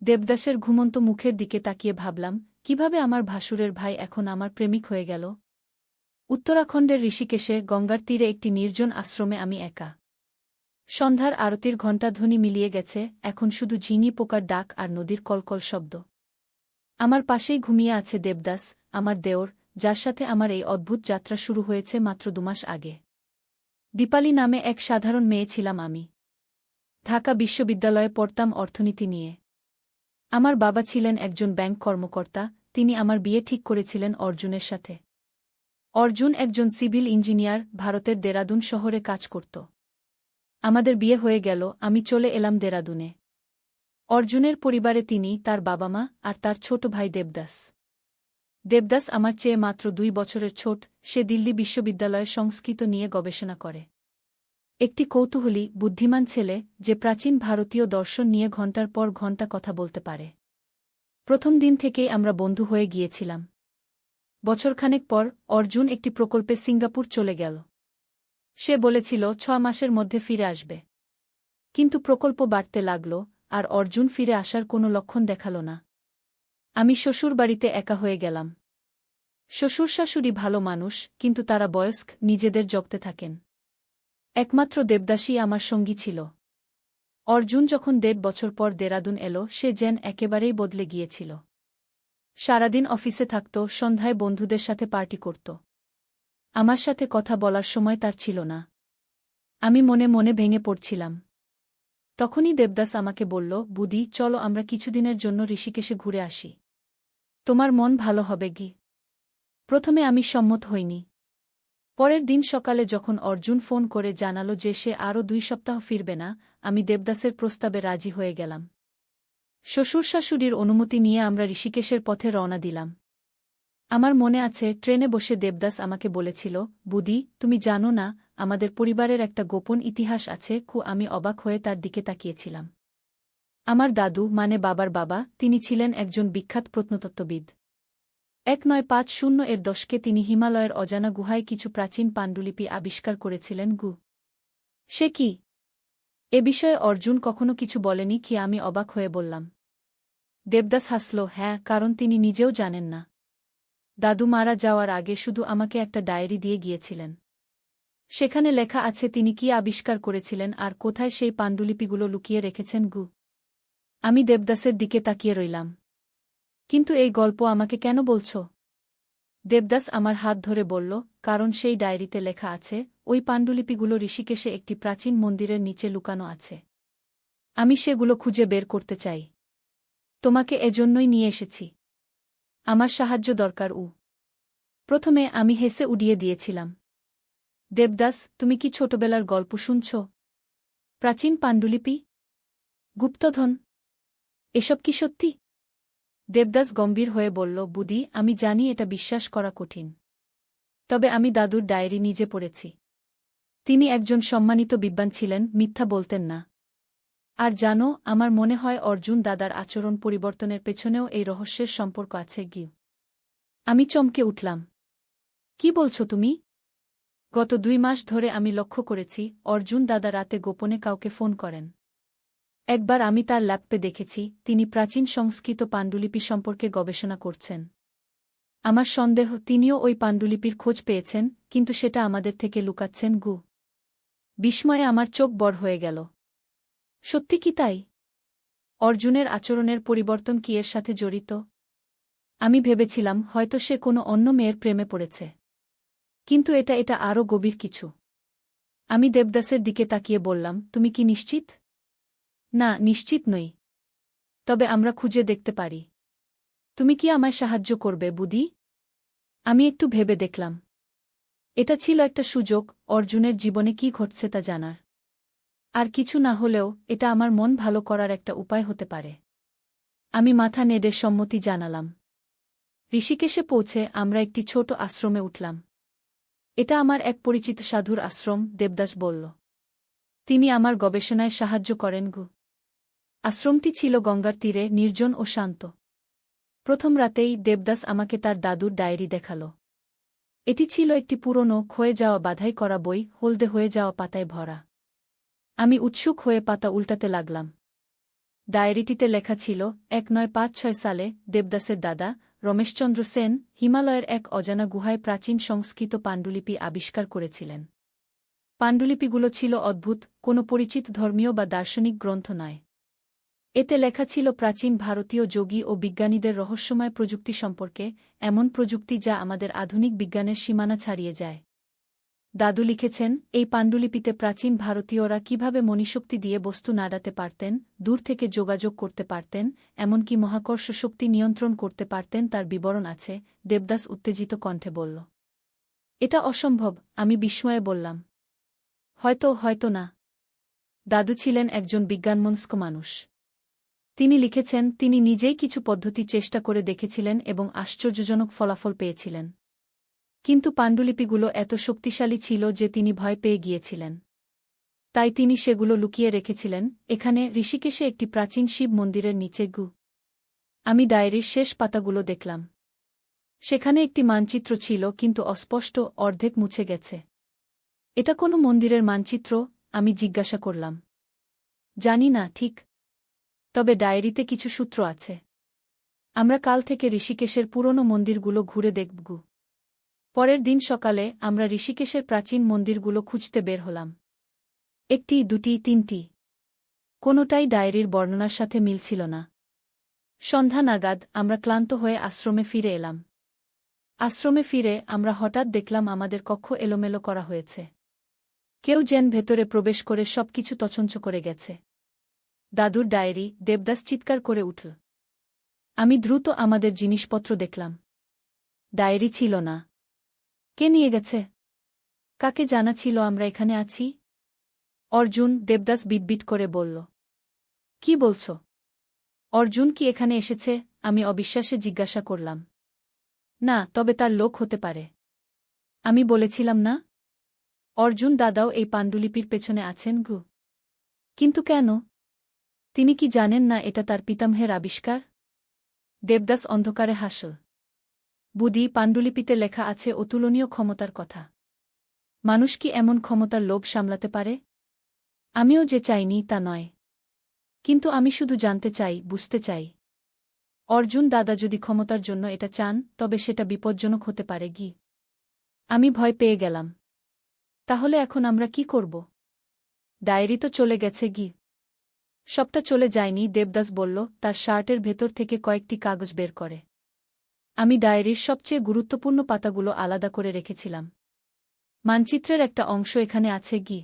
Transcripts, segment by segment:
দেবদাসের ঘুমন্ত মুখের দিকে তাকিয়ে ভাবলাম, কিভাবে আমার ভাসুরের ভাই এখন আমার প্রেমিক হয়ে গেল। উত্তরাখণ্ডের ঋষিকেশে গঙ্গার তীরে একটি নির্জন আশ্রমে আমি একা। সন্ধ্যার আরতির ঘণ্টাধ্বনি মিলিয়ে গেছে, এখন শুধু ঝিঙি পোকার ডাক আর নদীর কলকল শব্দ। আমার পাশেই ঘুমিয়ে আছে দেবদাস, আমার দেওর, যার সাথে আমার এই অদ্ভুত যাত্রা শুরু হয়েছে মাত্র 2 মাস আগে। দীপালি নামে এক সাধারণ মেয়ে ছিলাম আমি। ঢাকা বিশ্ববিদ্যালয়ে পড়তাম অর্থনীতি নিয়ে। আমার বাবা ছিলেন একজন ব্যাংক কর্মকর্তা, তিনি আমার বিয়ে ঠিক করেছিলেন অর্জুনের সাথে। অর্জুন একজন সিভিল ইঞ্জিনিয়ার, ভারতের দেরাদুন শহরে কাজ করত। আমাদের বিয়ে হয়ে গেল, আমি চলে এলাম দেরাদুনে। অর্জুনের পরিবারে তিনি, তার বাবা মা আর তার ছোট ভাই দেবদাস। দেবদাস আমার চেয়ে মাত্র 2 বছরের ছোট, সে দিল্লি বিশ্ববিদ্যালয়ে সংস্কৃত নিয়ে গবেষণা করে। একটি কৌতূহলী, বুদ্ধিমান ছেলে, যে প্রাচীন ভারতীয় দর্শন নিয়ে ঘণ্টার পর ঘণ্টা কথা বলতে পারে। প্রথম দিন থেকেই আমরা বন্ধু হয়ে গিয়েছিলাম। বছরখানেক পর অর্জুন একটি প্রকল্পে সিঙ্গাপুর চলে গেল। সে বলেছিল 6 মাসের মধ্যে ফিরে আসবে। কিন্তু প্রকল্প বাড়তে লাগল, আর অর্জুন ফিরে আসার কোনো লক্ষণ দেখাল না। আমি শ্বশুরবাড়িতে একা হয়ে গেলাম। শ্বশুর শাশুড়ি ভালো মানুষ, কিন্তু তারা বয়স্ক, নিজেদের জগতে থাকেন। একমাত্র দেবদাসী আমার সঙ্গী ছিল। অর্জুন যখন 1.5 বছর পর দেরাদুন এল, সে যেন একেবারেই বদলে গিয়েছিল। সারাদিন অফিসে থাকত, সন্ধ্যায় বন্ধুদের সাথে পার্টি করত। আমার সাথে কথা বলার সময় তার ছিল না। আমি মনে মনে ভেঙে পড়ছিলাম। তখনই দেবদাস আমাকে বলল, বুদি, চলো আমরা কিছুদিনের জন্য ঋষিকেশে ঘুরে আসি। তোমার মন ভালো হবে গি। প্রথমে আমি সম্মত হইনি। পরের দিন সকালে যখন অর্জুন ফোন করে জানালো যে সে আরও 2 সপ্তাহ ফিরবে না, আমি দেবদাসের প্রস্তাবে রাজি হয়ে গেলাম। শ্বশুর শাশুড়ির অনুমতি নিয়ে আমরা ঋষিকেশের পথে রওনা দিলাম। আমার মনে আছে, ট্রেনে বসে দেবদাস আমাকে বলেছিল, বুদি, তুমি জানো না, আমাদের পরিবারের একটা গোপন ইতিহাস আছে। আমি অবাক হয়ে তার দিকে তাকিয়েছিলাম। আমার দাদু, মানে বাবার বাবা, তিনি ছিলেন একজন বিখ্যাত প্রত্নতত্ত্ববিদ। 1950 এর দশকে তিনি হিমালয়ের অজানা গুহায় কিছু প্রাচীন পাণ্ডুলিপি আবিষ্কার করেছিলেন। সে কি? এ বিষয়ে অর্জুন কখনো কিছু বলেনি কি? আমি অবাক হয়ে বললাম। দেবদাস হাসল, হ্যাঁ, কারণ তিনি নিজেও জানেন না। দাদু মারা যাওয়ার আগে শুধু আমাকে একটা ডায়েরি দিয়ে গিয়েছিলেন। সেখানে লেখা আছে তিনি কি আবিষ্কার করেছিলেন আর কোথায় সেই পাণ্ডুলিপিগুলো লুকিয়ে রেখেছেন। আমি দেবদাসের দিকে তাকিয়ে রইলাম। কিন্তু এই গল্প আমাকে কেন বলছ? দেবদাস আমার হাত ধরে বলল, কারণ সেই ডায়েরিতে লেখা আছে, ওই পাণ্ডুলিপিগুলো ঋষিকেশে একটি প্রাচীন মন্দিরের নিচে লুকানো আছে। আমি সেগুলো খুঁজে বের করতে চাই। তোমাকে এজন্যই নিয়ে এসেছি। আমার সাহায্য দরকার। প্রথমে আমি হেসে উড়িয়ে দিয়েছিলাম। দেবদাস, তুমি কি ছোটবেলার গল্প শুনছ? প্রাচীন পাণ্ডুলিপি, গুপ্তধন, এসব কি সত্যি? দেবদাস গম্ভীর হয়ে বলল, বুদি, আমি জানি এটা বিশ্বাস করা কঠিন। তবে আমি দাদুর ডায়েরি নিজে পড়েছি। তিনি একজন সম্মানিত বিদ্বান ছিলেন, মিথ্যা বলতেন না। আর জানো, আমার মনে হয় অর্জুন দাদার আচরণ পরিবর্তনের পেছনেও এই রহস্যের সম্পর্ক আছে। আমি চমকে উঠলাম। কি বলছো তুমি? গত 2 মাস ধরে আমি লক্ষ্য করেছি, অর্জুন দাদা রাতে গোপনে কাউকে ফোন করেন। একবার আমি তার ল্যাপটপে দেখেছি, তিনি প্রাচীন সংস্কৃত পাণ্ডুলিপি সম্পর্কে গবেষণা করছেন। আমার সন্দেহ, তিনিও ওই পাণ্ডুলিপির খোঁজ পেয়েছেন, কিন্তু সেটা আমাদের থেকে লুকাচ্ছেন। বিস্ময়ে আমার চোখ বড় হয়ে গেল। সত্যি কি তাই? অর্জুনের আচরণের পরিবর্তন কি এর সাথে জড়িত? আমি ভেবেছিলাম হয়তো সে কোনো অন্য মেয়ের প্রেমে পড়েছে। কিন্তু এটা আরও গভীর কিছু। আমি দেবদাসের দিকে তাকিয়ে বললাম, তুমি কি নিশ্চিত? না, নিশ্চিত নই। তবে আমরা খুঁজে দেখতে পারি। তুমি কি আমায় সাহায্য করবে, বুদি? আমি একটু ভেবে দেখলাম। এটা ছিল একটা সুযোগ, অর্জুনের জীবনে কি ঘটছে তা জানার। আর কিছু না হলেও এটা আমার মন ভালো করার একটা উপায় হতে পারে। আমি মাথা নেড়ে সম্মতি জানালাম। ঋষিকেশে পৌঁছে আমরা একটি ছোট আশ্রমে উঠলাম। এটা আমার এক পরিচিত সাধুর আশ্রম, দেবদাস বলল। তিনি আমার গবেষণায় সাহায্য করেন। আশ্রমটি ছিল গঙ্গার তীরে, নির্জন ও শান্ত। প্রথম রাতেই দেবদাস আমাকে তার দাদুর ডায়েরি দেখাল। এটি ছিল একটি পুরনো, ক্ষয়ে যাওয়া বাধাই করা বই, হলদে হয়ে যাওয়া পাতায় ভরা। আমি উৎসুক হয়ে পাতা উল্টাতে লাগলাম। ডায়েরিটিতে লেখা ছিল 1956 সালে দেবদাসের দাদা রমেশচন্দ্র সেন হিমালয়ের এক অজানা গুহায় প্রাচীন সংস্কৃত পাণ্ডুলিপি আবিষ্কার করেছিলেন। পাণ্ডুলিপিগুলো ছিল অদ্ভুত, কোনো পরিচিত ধর্মীয় বা দার্শনিক গ্রন্থ নয়। এতে লেখা ছিল প্রাচীন ভারতীয় যোগী ও বিজ্ঞানীদের রহস্যময় প্রযুক্তি সম্পর্কে, এমন প্রযুক্তি যা আমাদের আধুনিক বিজ্ঞানের সীমানা ছাড়িয়ে যায়। দাদু লিখেছেন, এই পাণ্ডুলিপিতে প্রাচীন ভারতীয়রা কিভাবে মনিশক্তি দিয়ে বস্তু নাড়াতে পারতেন, দূর থেকে যোগাযোগ করতে পারতেন, এমনকি মহাকর্ষ শক্তি নিয়ন্ত্রণ করতে পারতেন তার বিবরণ আছে। দেবদাস উত্তেজিত কণ্ঠে বলল, এটা অসম্ভব। আমি বিস্ময়ে বললাম, হয়তো না। দাদু ছিলেন একজন বিজ্ঞানমনস্ক মানুষ। তিনি লিখেছেন, তিনি নিজেই কিছু পদ্ধতি চেষ্টা করে দেখেছিলেন এবং আশ্চর্যজনক ফলাফল পেয়েছিলেন। কিন্তু পাণ্ডুলিপিগুলো এত শক্তিশালী ছিল যে তিনি ভয় পেয়ে গিয়েছিলেন। তাই তিনি সেগুলো লুকিয়ে রেখেছিলেন এখানে, ঋষিকেশে একটি প্রাচীন শিব মন্দিরের নিচে। আমি ডায়েরির শেষ পাতাগুলো দেখলাম। সেখানে একটি মানচিত্র ছিল, কিন্তু অস্পষ্ট, অর্ধেক মুছে গেছে। এটা কোনো মন্দিরের মানচিত্র? আমি জিজ্ঞাসা করলাম। জানি না ঠিক, তবে ডায়েরিতে কিছু সূত্র আছে। আমরা কাল থেকে ঋষিকেশের পুরনো মন্দিরগুলো ঘুরে দেখব। পরের দিন সকালে আমরা ঋষিকেশের প্রাচীন মন্দিরগুলো খুঁজতে বের হলাম। একটি, দুটি, তিনটি। কোনোটাই ডায়েরির বর্ণনার সাথে মিলছিল না। সন্ধ্যা নাগাদ আমরা ক্লান্ত হয়ে আশ্রমে ফিরে এলাম। আশ্রমে ফিরে আমরা হঠাৎ দেখলাম আমাদের কক্ষ এলোমেলো করা হয়েছে। কেউ যেন ভেতরে প্রবেশ করে সবকিছু তছনছ করে গেছে। দাদুর ডায়েরি! দেবদাস চিৎকার করে উঠল। আমি দ্রুত আমাদের জিনিসপত্র দেখলাম। ডায়েরি ছিল না। কে নিয়ে গেছে? কাকে জানা ছিল আমরা এখানে আছি? অর্জুন! দেবদাস বিটবিট করে বলল। কি বলছ? অর্জুন কি এখানে এসেছে? আমি অবিশ্বাসে জিজ্ঞাসা করলাম। না, তবে তার লোক হতে পারে। আমি বলেছিলাম না? অর্জুন দাদাও এই পাণ্ডুলিপির পেছনে আছেন। কিন্তু কেন? তিনি কি জানেন না এটা তার পিতামহের আবিষ্কার? দেবদাস অন্ধকারে হাসল। বুদ্ধি! পাণ্ডুলিপিতে লেখা আছে অতুলনীয় ক্ষমতার কথা। মানুষ কি এমন ক্ষমতার লোভ সামলাতে পারে? আমিও যে চাইনি তা নয়, কিন্তু আমি শুধু জানতে চাই, বুঝতে চাই। অর্জুন দাদা যদি ক্ষমতার জন্য এটা চান, তবে সেটা বিপজ্জনক হতে পারে। আমি ভয় পেয়ে গেলাম। তাহলে এখন আমরা কি করব? ডায়েরি তো চলে গেছে। সবটা চলে যায়নি, দেবদাস বলল, তার শার্টের ভেতর থেকে কয়েকটি কাগজ বের করে। আমি ডায়েরির সবচেয়ে গুরুত্বপূর্ণ পাতাগুলো আলাদা করে রেখেছিলাম। মানচিত্রের একটা অংশ এখানে আছে।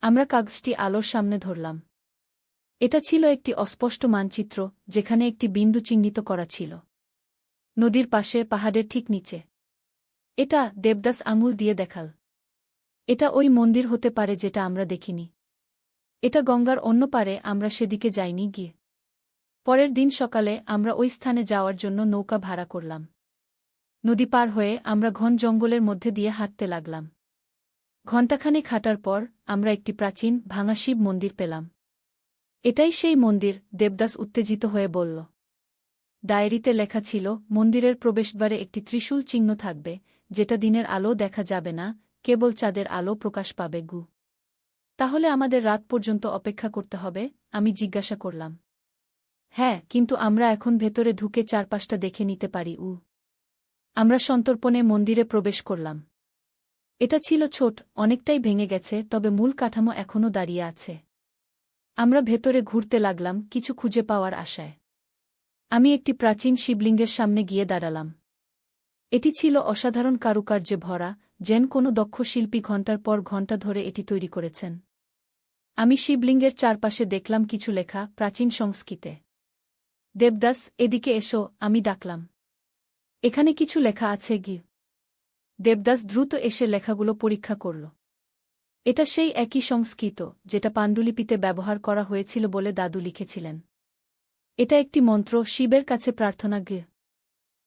আমরা কাগজটি আলোর সামনে ধরলাম। এটা ছিল একটি অস্পষ্ট মানচিত্র, যেখানে একটি বিন্দু চিহ্নিত করা ছিল নদীর পাশে, পাহাড়ের ঠিক নিচে। এটা! দেবদাস আঙুল দিয়ে দেখাল। এটা ওই মন্দির হতে পারে যেটা আমরা দেখিনি। এটা গঙ্গার অন্য পারে, আমরা সেদিকে যাইনি। পরের দিন সকালে আমরা ওই স্থানে যাওয়ার জন্য নৌকা ভাড়া করলাম। নদী পার হয়ে আমরা ঘন জঙ্গলের মধ্যে দিয়ে হাঁটতে লাগলাম। ঘণ্টাখানেক হাঁটার পর আমরা একটি প্রাচীন, ভাঙা শিব মন্দির পেলাম। এটাই সেই মন্দির! দেবদাস উত্তেজিত হয়ে বলল। ডায়েরিতে লেখা ছিল, মন্দিরের প্রবেশদ্বারে একটি ত্রিশূল চিহ্ন থাকবে, যেটা দিনের আলো দেখা যাবে না, কেবল চাঁদের আলো প্রকাশ পাবে। তাহলে আমাদের রাত পর্যন্ত অপেক্ষা করতে হবে? আমি জিজ্ঞাসা করলাম। হ্যাঁ, কিন্তু আমরা এখন ভেতরে ঢুকে চারপাশটা দেখে নিতে পারি। আমরা সন্তর্পণে মন্দিরে প্রবেশ করলাম। এটা ছিল ছোট, অনেকটাই ভেঙে গেছে, তবে মূল কাঠামো এখনও দাঁড়িয়ে আছে। আমরা ভেতরে ঘুরতে লাগলাম, কিছু খুঁজে পাওয়ার আশায়। আমি একটি প্রাচীন শিবলিঙ্গের সামনে গিয়ে দাঁড়ালাম। এটি ছিল অসাধারণ কারুকার্যে ভরা, যেন কোনো দক্ষ শিল্পী ঘণ্টার পর ঘণ্টা ধরে এটি তৈরি করেছেন। আমি শিবলিঙ্গের চারপাশে দেখলাম কিছু লেখা, প্রাচীন সংস্কৃতে। দেবদাস, এদিকে এসো, আমি ডাকলাম। এখানে কিছু লেখা আছে। দেবদাস দ্রুত এসে লেখাগুলো পরীক্ষা করল। এটা সেই একই সংস্কৃত, যেটা পাণ্ডুলিপিতে ব্যবহার করা হয়েছিল বলে দাদু লিখেছিলেন। এটা একটি মন্ত্র, শিবের কাছে প্রার্থনা।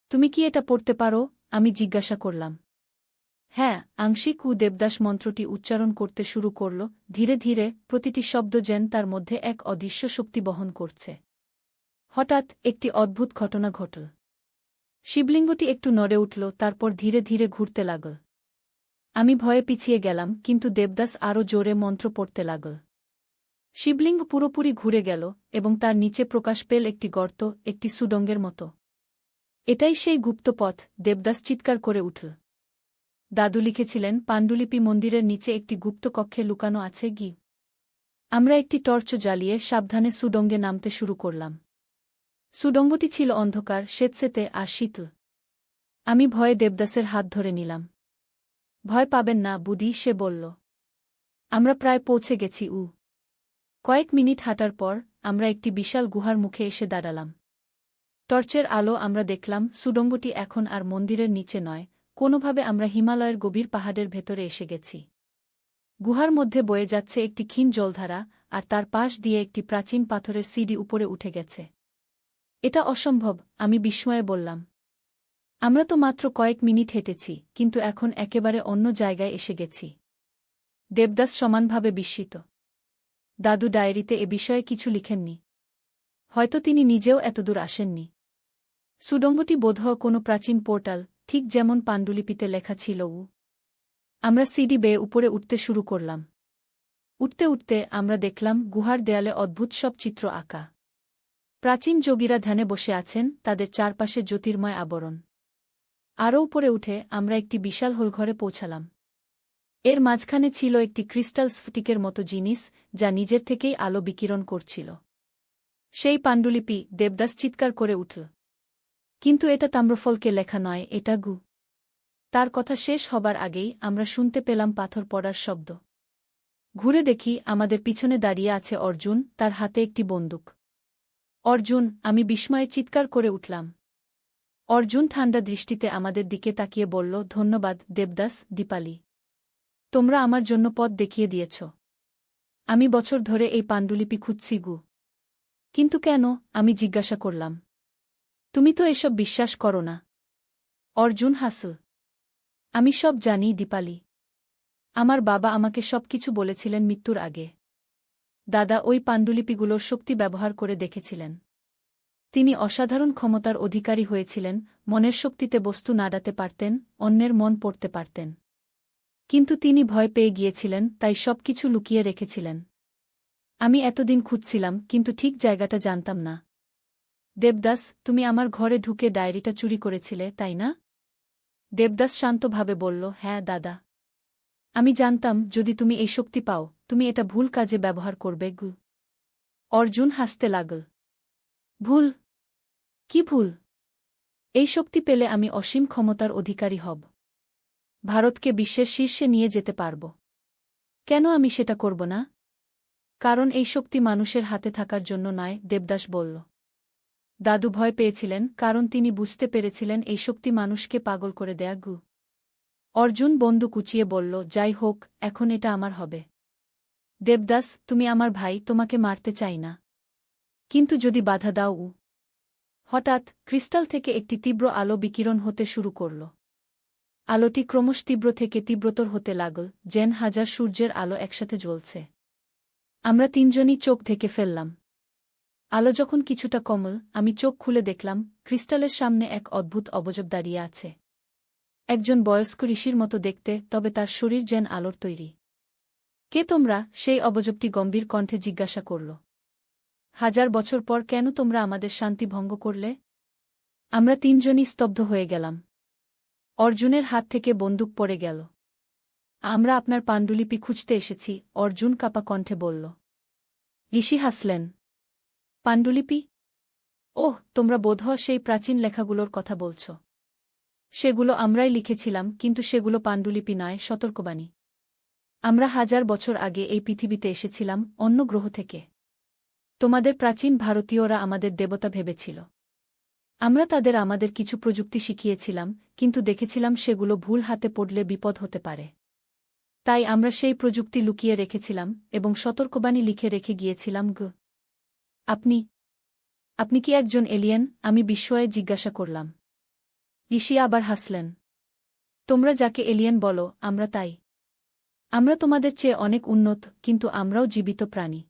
তুমি কি এটা পড়তে পারো? আমি জিজ্ঞাসা করলাম। হ্যাঁ, আংশিক। দেবদাস মন্ত্রটি উচ্চারণ করতে শুরু করল, ধীরে ধীরে, প্রতিটি শব্দ যেন তার মধ্যে এক অদৃশ্য শক্তি বহন করছে। হঠাৎ একটি অদ্ভুত ঘটনা ঘটল। শিবলিঙ্গটি একটু নড়ে উঠল, তারপর ধীরে ধীরে ঘুরতে লাগল। আমি ভয়ে পিছিয়ে গেলাম, কিন্তু দেবদাস আরও জোরে মন্ত্র পড়তে লাগল। শিবলিঙ্গ পুরোপুরি ঘুরে গেল এবং তার নিচে প্রকাশ পেল একটি গর্ত, একটি সুডঙ্গের মতো। এটাই সেই গুপ্ত পথ, দেবদাস চিৎকার করে উঠল। দাদু লিখেছিলেন, পাণ্ডুলিপি মন্দিরের নিচে একটি গুপ্ত কক্ষে লুকানো আছে গি। আমরা একটি টর্চ জ্বালিয়ে সাবধানে সুডঙ্গে নামতে শুরু করলাম। সুডঙ্গটি ছিল অন্ধকার, স্যাঁতসেঁতে আর শীতল। আমি ভয়ে দেবদাসের হাত ধরে নিলাম। ভয় পাবেন না বুদি, সে বলল। আমরা প্রায় পৌঁছে গেছি। কয়েক মিনিট হাঁটার পর আমরা একটি বিশাল গুহার মুখে এসে দাঁড়ালাম। টর্চের আলো আমরা দেখলাম সুডঙ্গটি এখন আর মন্দিরের নিচে নয়, কোনোভাবে আমরা হিমালয়ের গভীর পাহাড়ের ভেতরে এসে গেছি। গুহার মধ্যে বয়ে যাচ্ছে একটি ক্ষীণ জলধারা, আর তার পাশ দিয়ে একটি প্রাচীন পাথরের সিঁড়ি উপরে উঠে গেছে। এটা অসম্ভব, আমি বিস্ময়ে বললাম। আমরা তো মাত্র কয়েক মিনিট হেঁটেছি, কিন্তু এখন একেবারে অন্য জায়গায় এসে গেছি। দেবদাস সমানভাবে বিস্মিত। দাদু ডায়েরিতে এ বিষয়ে কিছু লিখেননি। হয়তো তিনি নিজেও এতদূর আসেননি। সুডঙ্গটি বোধহয় কোনো প্রাচীন পোর্টাল, ঠিক যেমন পাণ্ডুলিপিতে লেখা ছিল। আমরা সিঁড়ি বেয়ে উপরে উঠতে শুরু করলাম। উঠতে উঠতে আমরা দেখলাম গুহার দেয়ালে অদ্ভুত সব চিত্র আঁকা। প্রাচীন যোগীরা ধ্যানে বসে আছেন, তাদের চারপাশে জ্যোতির্ময় আবরণ। আরও উপরে উঠে আমরা একটি বিশাল হোলঘরে পৌঁছালাম। এর মাঝখানে ছিল একটি ক্রিস্টাল স্ফটিকের মতো জিনিস, যা নিজের থেকেই আলো বিকিরণ করছিল। সেই পাণ্ডুলিপি, দেবদাস চিৎকার করে উঠল। কিন্তু এটা তাম্রফলকে লেখা নয়, এটা গু। তার কথা শেষ হবার আগেই আমরা শুনতে পেলাম পাথর পড়ার শব্দ। ঘুরে দেখি আমাদের পিছনে দাঁড়িয়ে আছে অর্জুন, তার হাতে একটি বন্দুক। অর্জুন, আমি বিস্ময়ে চিৎকার করে উঠলাম। অর্জুন ঠান্ডা দৃষ্টিতে আমাদের দিকে তাকিয়ে বলল, ধন্যবাদ দেবদাস, দীপালি। তোমরা আমার জন্য পথ দেখিয়ে দিয়েছ। আমি বছর ধরে এই পাণ্ডুলিপি খুঁজছি গু। কিন্তু কেন, আমি জিজ্ঞাসা করলাম। তুমি তো এসব বিশ্বাস করো না। অর্জুন হাসল। আমি সব জানি দীপালি। আমার বাবা আমাকে সবকিছু বলেছিলেন মৃত্যুর আগে। দাদা ওই পাণ্ডুলিপিগুলোর শক্তি ব্যবহার করে দেখেছিলেন। তিনি অসাধারণ ক্ষমতার অধিকারী হয়েছিলেন, মনের শক্তিতে বস্তু নাড়াতে পারতেন, অন্যের মন পড়তে পারতেন। কিন্তু তিনি ভয় পেয়ে গিয়েছিলেন, তাই সবকিছু লুকিয়ে রেখেছিলেন। আমি এতদিন খুঁজছিলাম, কিন্তু ঠিক জায়গাটা জানতাম না। দেবদাস, তুমি আমার ঘরে ঢুকে ডায়েরিটা চুরি করেছিলে, তাই না? দেবদাস শান্তভাবে বলল, হ্যাঁ দাদা। আমি জানতাম যদি তুমি এই শক্তি পাও, তুমি এটা ভুল কাজে ব্যবহার করবে গু। অর্জুন হাসতে লাগল। ভুল? কি ভুল? এই শক্তি পেলে আমি অসীম ক্ষমতার অধিকারী হব। ভারতকে বিশ্বের শীর্ষে নিয়ে যেতে পারব। কেন আমি সেটা করব না? কারণ এই শক্তি মানুষের হাতে থাকার জন্য নয়, দেবদাস বলল। দাদু ভয় পেয়েছিলেন, কারণ তিনি বুঝতে পেরেছিলেন এই শক্তি মানুষকে পাগল করে দেয়া গু। অর্জুন বন্দুক উঁচিয়ে বলল, যাই হোক, এখন এটা আমার হবে। দেবদাস, তুমি আমার ভাই, তোমাকে মারতে চাই না। কিন্তু যদি বাধা দাও। হঠাৎ ক্রিস্টাল থেকে একটি তীব্র আলো বিকিরণ হতে শুরু করল। আলোটি ক্রমশ তীব্র থেকে তীব্রতর হতে লাগল, যেন হাজার সূর্যের আলো একসাথে জ্বলছে। আমরা তিনজনই চোখ ঢেকে ফেললাম। আলো যখন কিছুটা কমল, আমি চোখ খুলে দেখলাম ক্রিস্টালের সামনে এক অদ্ভুত অবয়ব দাঁড়িয়ে আছে। একজন বয়স্ক ঋষির মতো দেখতে, তবে তার শরীর যেন আলোর তৈরি। কে তোমরা? সেই অবয়বটি গম্ভীর কণ্ঠে জিজ্ঞাসা করল। 1000 বছর পর কেন তোমরা আমাদের শান্তি ভঙ্গ করলে? আমরা তিনজনই স্তব্ধ হয়ে গেলাম। অর্জুনের হাত থেকে বন্দুক পড়ে গেল। আমরা আপনার পাণ্ডুলিপি খুঁজতে এসেছি, অর্জুন কাঁপা কণ্ঠে বলল। ঋষি হাসলেন। পাণ্ডুলিপি? ওহ, তোমরা বোধহয় সেই প্রাচীন লেখাগুলোর কথা বলছ। সেগুলো আমরাই লিখেছিলাম, কিন্তু সেগুলো পাণ্ডুলিপি নয়, সতর্কবাণী। আমরা 1000 বছর আগে এই পৃথিবীতে এসেছিলাম, অন্য গ্রহ থেকে। তোমাদের প্রাচীন ভারতীয়রা আমাদের দেবতা ভেবেছিল। আমরা তাদের আমাদের কিছু প্রযুক্তি শিখিয়েছিলাম, কিন্তু দেখেছিলাম সেগুলো ভুল হাতে পড়লে বিপদ হতে পারে। তাই আমরা সেই প্রযুক্তি লুকিয়ে রেখেছিলাম এবং সতর্কবাণী লিখে রেখে গিয়েছিলাম গু। আপনি কি একজন এলিয়েন? আমি বিস্ময়ে জিজ্ঞাসা করলাম। ঋষি আবার হাসলেন। তোমরা যাকে এলিয়েন বলো, আমরা তাই। আমরা তোমাদের চেয়ে অনেক উন্নত, কিন্তু আমরাও জীবিত প্রাণী।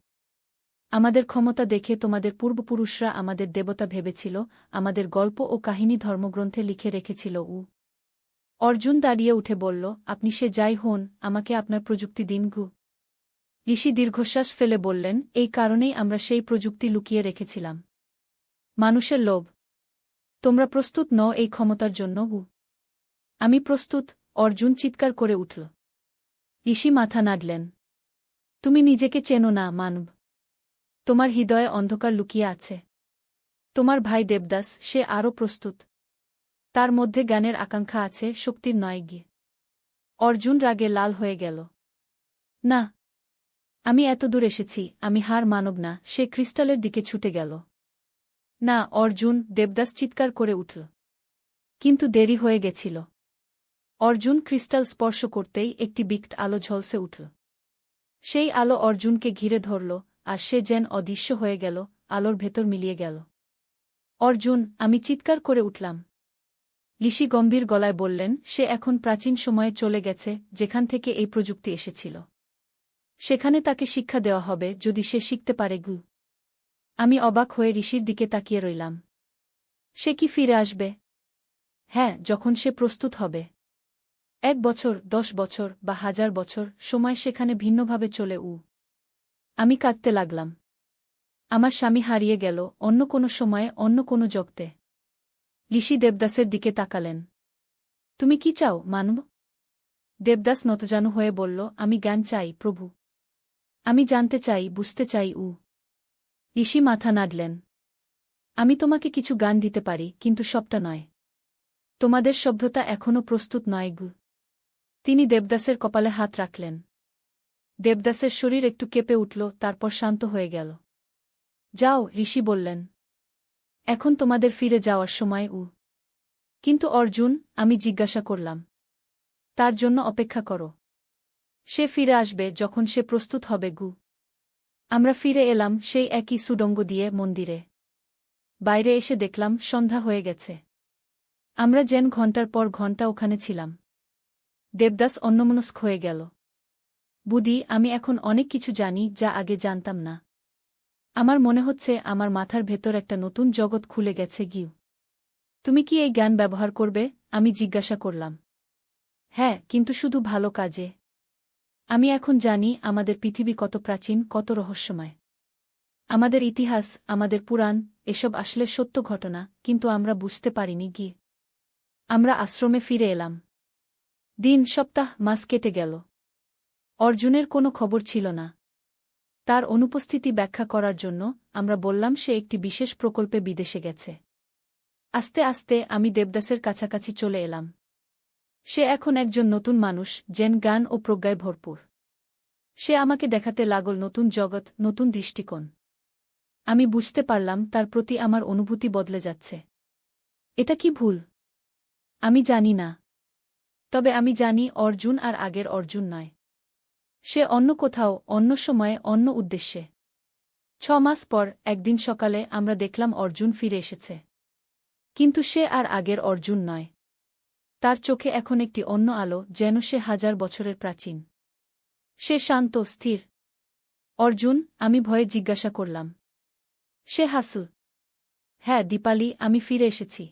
আমাদের ক্ষমতা দেখে তোমাদের পূর্বপুরুষরা আমাদের দেবতা ভেবেছিল, আমাদের গল্প ও কাহিনী ধর্মগ্রন্থে লিখে রেখেছিল। অর্জুন দাঁড়িয়ে উঠে বলল, আপনি সে যাই হন, আমাকে আপনার প্রযুক্তি দিন গু। ঋষি দীর্ঘশ্বাস ফেলে বললেন, এই কারণেই আমরা সেই প্রযুক্তি লুকিয়ে রেখেছিলাম। মানুষের লোভ। তোমরা প্রস্তুত নও এই ক্ষমতার জন্য? আমি প্রস্তুত, অর্জুন চিৎকার করে উঠল। ঋষি মাথা নাড়লেন। তুমি নিজেকে চেনো না, মানব। তোমার হৃদয়ে অন্ধকার লুকিয়ে আছে। তোমার ভাই দেবদাস, সে আরও প্রস্তুত। তার মধ্যে জ্ঞানের আকাঙ্ক্ষা আছে, শক্তির নয় গিয়ে। অর্জুন রাগে লাল হয়ে গেল। না, আমি এত দূর এসেছি, আমি হার মানব না। সে ক্রিস্টালের দিকে ছুটে গেল। না অর্জুন, দেবদাস চিৎকার করে উঠল। কিন্তু দেরি হয়ে গেছিল। অর্জুন ক্রিস্টাল স্পর্শ করতেই একটি বিকট আলো ঝলসে উঠল। সেই আলো অর্জুনকে ঘিরে ধরল, আর সে যেন অদৃশ্য হয়ে গেল, আলোর ভেতর মিলিয়ে গেল। অর্জুন, আমি চিৎকার করে উঠলাম। ঋষি গম্ভীর গলায় বললেন, সে এখন প্রাচীন সময়ে চলে গেছে, যেখান থেকে এই প্রযুক্তি এসেছিল। সেখানে তাকে শিক্ষা দেওয়া হবে, যদি সে শিখতে পারে। আমি অবাক হয়ে ঋষির দিকে তাকিয়ে রইলাম। সে কি ফিরে আসবে? হ্যাঁ, যখন সে প্রস্তুত হবে। 1 বছর, 10 বছর বা 1000 বছর, সময় সেখানে ভিন্নভাবে চলে। আমি কাঁদতে লাগলাম। আমার স্বামী হারিয়ে গেল, অন্য কোনো সময়ে, অন্য কোনো জগতে। ঋষি দেবদাসের দিকে তাকালেন। তুমি কি চাও, মানব? দেবদাস নতজানু হয়ে বলল, আমি জ্ঞান চাই, প্রভু। আমি জানতে চাই, বুঝতে চাই। ঋষি মাথা নাড়লেন। আমি তোমাকে কিছু জ্ঞান দিতে পারি, কিন্তু সবটা নয়। তোমাদের সভ্যতা এখনও প্রস্তুত নয়। তিনি দেবদাসের কপালে হাত রাখলেন। দেবদাসের শরীর একটু কেঁপে উঠল, তারপর শান্ত হয়ে গেল। যাও, ঋষি বললেন। এখন তোমাদের ফিরে যাওয়ার সময়। কিন্তু অর্জুন, আমি জিজ্ঞাসা করলাম। তার জন্য অপেক্ষা করো। সে ফিরে আসবে যখন সে প্রস্তুত হবে। আমরা ফিরে এলাম সেই একই সুড়ঙ্গ দিয়ে মন্দিরে। বাইরে এসে দেখলাম সন্ধ্যা হয়ে গেছে। আমরা যেন ঘণ্টার পর ঘণ্টা ওখানে ছিলাম। দেবদাস অন্যমনস্ক হয়ে গেল। বুদ্ধি, আমি এখন অনেক কিছু জানি যা আগে জানতাম না। আমার মনে হচ্ছে আমার মাথার ভেতর একটা নতুন জগৎ খুলে গেছে। তুমি কি এই জ্ঞান ব্যবহার করবে? আমি জিজ্ঞাসা করলাম। হ্যাঁ, কিন্তু শুধু ভালো কাজে। আমি এখন জানি আমাদের পৃথিবী কত প্রাচীন, কত রহস্যময়। আমাদের ইতিহাস, আমাদের পুরাণ, এসব আসলে সত্য ঘটনা, কিন্তু আমরা বুঝতে পারিনি। আমরা আশ্রমে ফিরে এলাম। দিন, সপ্তাহ, মাস কেটে গেল। অর্জুনের কোনো খবর ছিল না। তার অনুপস্থিতি ব্যাখ্যা করার জন্য আমরা বললাম সে একটি বিশেষ প্রকল্পে বিদেশে গেছে। আস্তে আস্তে আমি দেবদাসের কাছাকাছি চলে এলাম। সে এখন একজন নতুন মানুষ, যেন জ্ঞান ও প্রজ্ঞায় ভরপুর। সে আমাকে দেখাতে লাগল নতুন জগৎ, নতুন দৃষ্টিকোণ। আমি বুঝতে পারলাম তার প্রতি আমার অনুভূতি বদলে যাচ্ছে। এটা কি ভুল? আমি জানি না। তবে আমি জানি অর্জুন আর আগের অর্জুন নয়। সে অন্য কোথাও, অন্য সময়ে, অন্য উদ্দেশ্যে। 6 মাস পর একদিন সকালে আমরা দেখলাম অর্জুন ফিরে এসেছে। কিন্তু সে আর আগের অর্জুন নয়। তার চোখে এখন একটি অন্য আলো, যেন সে 1000 বছরের প্রাচীন। সে শান্ত, স্থির। অর্জুন, আমি ভয়ে জিজ্ঞাসা করলাম। সে হাসল। হ্যাঁ দীপালি, আমি ফিরে এসেছি।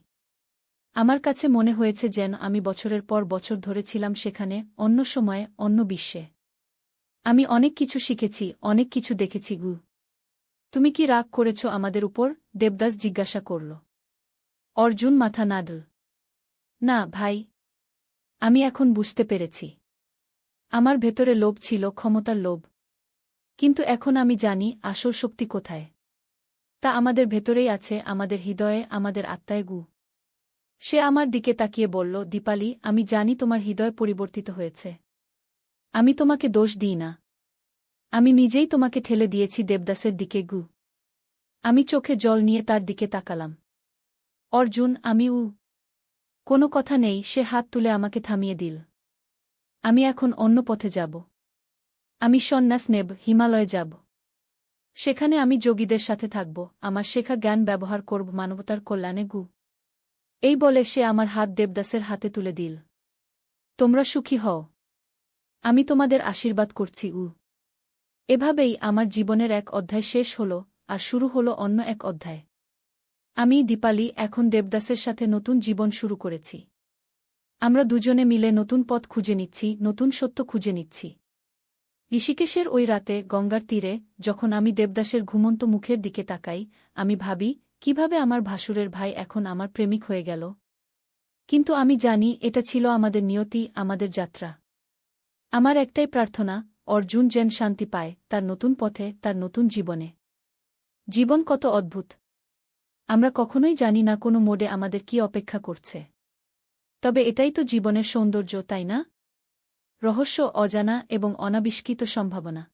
আমার কাছে মনে হয়েছে যেন আমি বছরের পর বছর ধরে ছিলাম সেখানে, অন্য সময়ে, অন্য বিশ্বে। আমি অনেক কিছু শিখেছি, অনেক কিছু দেখেছি। তুমি কি রাগ করেছ আমাদের উপর? দেবদাস জিজ্ঞাসা করল। অর্জুন মাথা নাড়ল। না ভাই। আমি এখন বুঝতে পেরেছি। আমার ভেতরে লোভ ছিল, ক্ষমতার লোভ। কিন্তু এখন আমি জানি আসল শক্তি কোথায়। তা আমাদের ভেতরেই আছে, আমাদের হৃদয়ে, আমাদের আত্মায়। সে আমার দিকে তাকিয়ে বলল, দীপালি, আমি জানি তোমার হৃদয় পরিবর্তিত হয়েছে। আমি তোমাকে দোষ দিই না। আমি নিজেই তোমাকে ঠেলে দিয়েছি দেবদাসের দিকে। আমি চোখে জল নিয়ে তার দিকে তাকালাম। অর্জুন, আমি কোনো কথা নেই। সে হাত তুলে আমাকে থামিয়ে দিল। আমি এখন অন্য পথে যাব। আমি সন্ন্যাস নেব, হিমালয়ে যাব। সেখানে আমি যোগীদের সাথে থাকব, আমার শেখা জ্ঞান ব্যবহার করব মানবতার কল্যাণে। এই বলে সে আমার হাত দেবদাসের হাতে তুলে দিল। তোমরা সুখী হও। আমি তোমাদের আশীর্বাদ করছি। এভাবেই আমার জীবনের এক অধ্যায় শেষ হল, আর শুরু হল অন্য এক অধ্যায়। আমি, দীপালি, এখন দেবদাসের সাথে নতুন জীবন শুরু করেছি। আমরা দুজনে মিলে নতুন পথ খুঁজে নিচ্ছি, নতুন সত্য খুঁজে নিচ্ছি। ঋষিকেশের ওই রাতে গঙ্গার তীরে যখন আমি দেবদাসের ঘুমন্ত মুখের দিকে তাকাই, আমি ভাবি কিভাবে আমার ভাসুরের ভাই এখন আমার প্রেমিক হয়ে গেল। কিন্তু আমি জানি এটা ছিল আমাদের নিয়তি, আমাদের যাত্রা। আমার একটাই প্রার্থনা, অর্জুন যেন শান্তি পায় তার নতুন পথে, তার নতুন জীবনে। জীবন কত অদ্ভুত! আমরা কখনোই জানি না কোনো মোড়ে আমাদের কি অপেক্ষা করছে। তবে এটাই তো জীবনের সৌন্দর্য, তাই না? রহস্য, অজানা এবং অনাবিষ্কৃত সম্ভাবনা।